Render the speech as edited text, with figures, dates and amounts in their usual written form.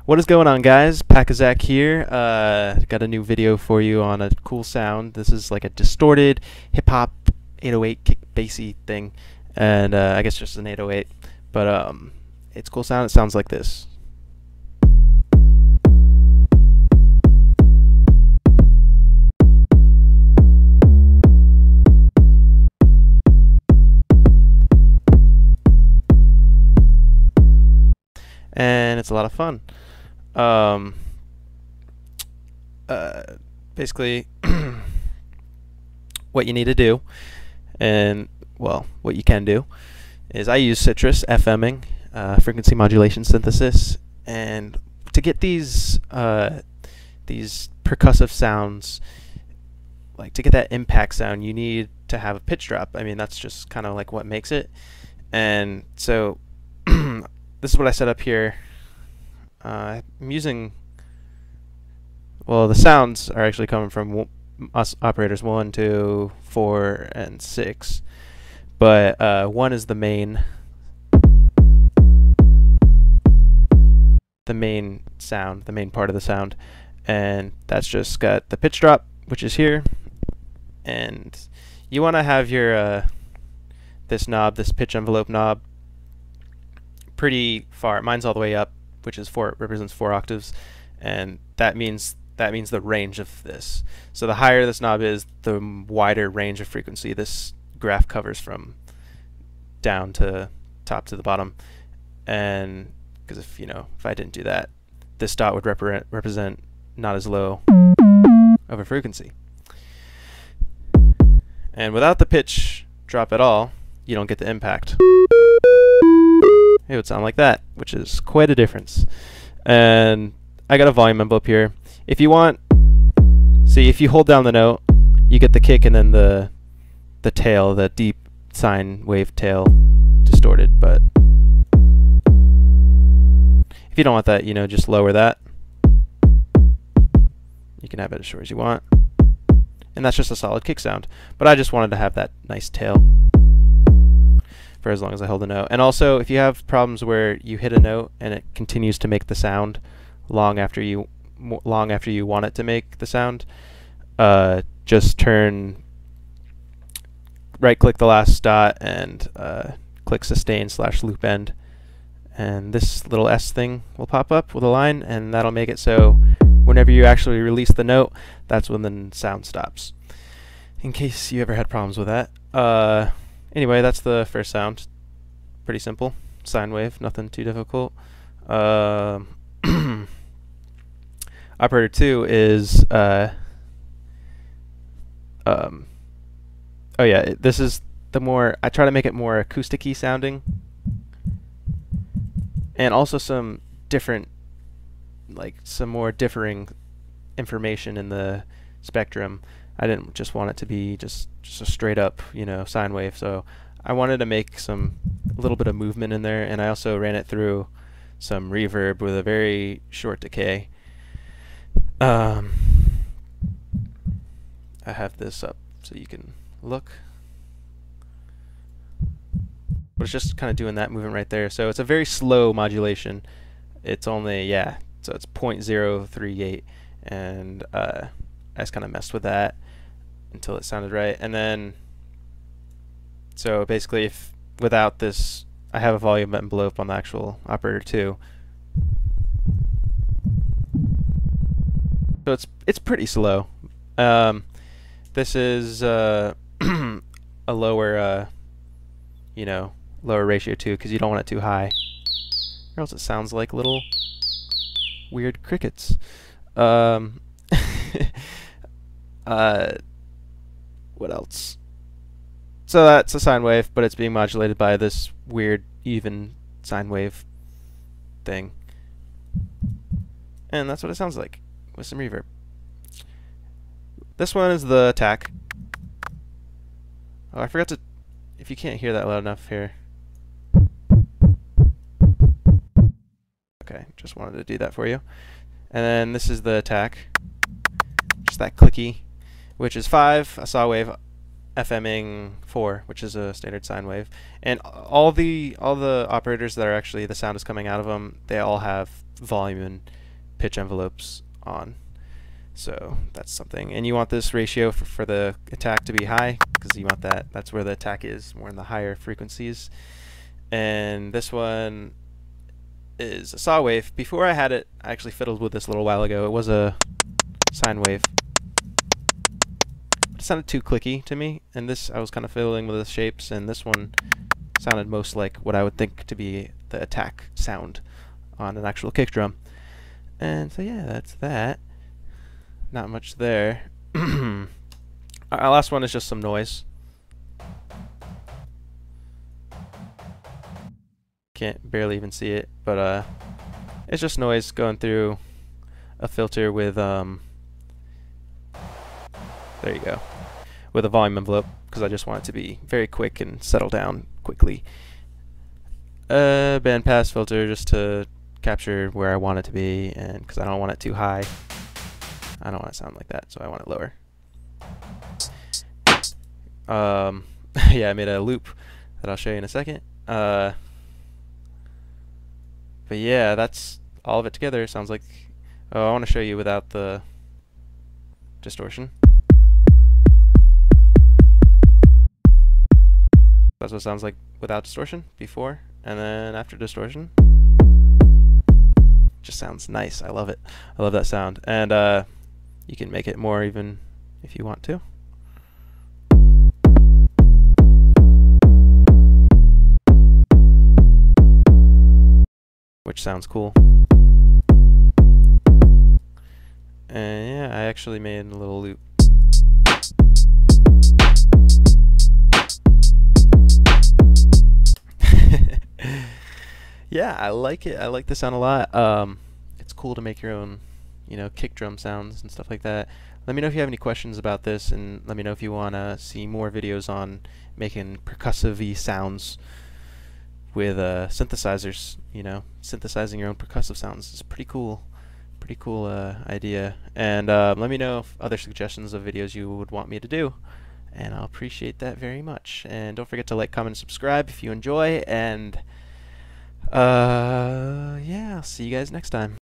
What is going on, guys? Pakazak here. Got a new video for you on a cool sound. This is like a distorted hip-hop 808 kick bassy thing, and I guess just an 808, but it's cool sound. It sounds like this. And it's a lot of fun. Basically, what you need to do, and well, what you can do, is I use Sytrus FMing, frequency modulation synthesis, and to get these percussive sounds, like to get that impact sound, you need to have a pitch drop. I mean, that's just kind of like what makes it. And so this is what I set up here. I'm using, well, the sounds are actually coming from us operators 1, 2, 4, and 6, but 1 is the main sound, the main part of the sound, and that's just got the pitch drop, which is here, and you want to have your this knob, this pitch envelope knob, pretty far. Mine's all the way up, which is represents 4 octaves, and that means the range of this. So the higher this knob is, the wider range of frequency this graph covers, from down to top to the bottom. And because if I didn't do that, this dot would represent not as low of a frequency. And without the pitch drop at all, you don't get the impact. It would sound like that, which is quite a difference. And I got a volume envelope here. If you want, see, if you hold down the note, you get the kick and then the tail, the deep sine wave tail, distorted. But if you don't want that, just lower that. You can have it as short as you want. And that's just a solid kick sound. But I just wanted to have that nice tail for as long as I hold the note. And also, if you have problems where you hit a note and it continues to make the sound long after you want it to make the sound, just right-click the last dot and click sustain / loop end, and this little S thing will pop up with a line, and that'll make it so whenever you actually release the note, that's when the sound stops. In case you ever had problems with that. Anyway, that's the first sound. Pretty simple. Sine wave, nothing too difficult. Operator 2 is oh yeah, this is the more, I try to make it more acoustic-y sounding, and also some more differing information in the spectrum. I didn't just want it to be just a straight up, sine wave. So I wanted to make a little bit of movement in there, and I also ran it through some reverb with a very short decay. I have this up so you can look. But it's just kind of doing that movement right there. So it's a very slow modulation. It's only, so it's 0.038, and I just kind of messed with that until it sounded right. And then, so basically, if without this, I have a volume envelope on the actual operator 2. So it's pretty slow. This is a lower lower ratio too, because you don't want it too high, or else it sounds like little weird crickets. What else? So that's a sine wave, but it's being modulated by this weird even sine wave thing. And that's what it sounds like, with some reverb. This one is the attack. Oh, I forgot to, if you can't hear that loud enough here. Okay, just wanted to do that for you. And then this is the attack. Just that clicky, which is 5, a saw wave, FMing 4, which is a standard sine wave, and all the operators that are actually the sound is coming out of them, they all have volume and pitch envelopes on. So that's something. And you want this ratio for the attack to be high, because you want that's where the attack is, more in the higher frequencies. And this one is a saw wave. Before I had it, I actually fiddled with this a little while ago. It was a sine wave. It sounded too clicky to me, and this, I was kind of fiddling with the shapes, and this one sounded most like what I would think to be the attack sound on an actual kick drum. And so yeah, that's that. Not much there. Our last one is just some noise. Can't barely even see it, but it's just noise going through a filter with there you go, with a volume envelope, because I just want it to be very quick and settle down quickly. Bandpass filter just to capture where I want it to be, and because I don't want it too high. I don't want it to sound like that, so I want it lower. Yeah, I made a loop that I'll show you in a second. But yeah, that's all of it together. Sounds like... Oh, I want to show you without the distortion. That's what it sounds like without distortion, before, and then after distortion. Just sounds nice. I love it. I love that sound. And you can make it more even if you want to. Which sounds cool. And yeah, I actually made a little loop. Yeah, I like it. I like the sound a lot. It's cool to make your own, you know, kick drum sounds and stuff like that. Let me know if you have any questions about this, and let me know if you want to see more videos on making percussive-y sounds with synthesizers. You know, synthesizing your own percussive sounds is pretty cool idea. And let me know if other suggestions of videos you would want me to do, and I'll appreciate that very much. And don't forget to like, comment, and subscribe if you enjoy, and yeah, I'll see you guys next time.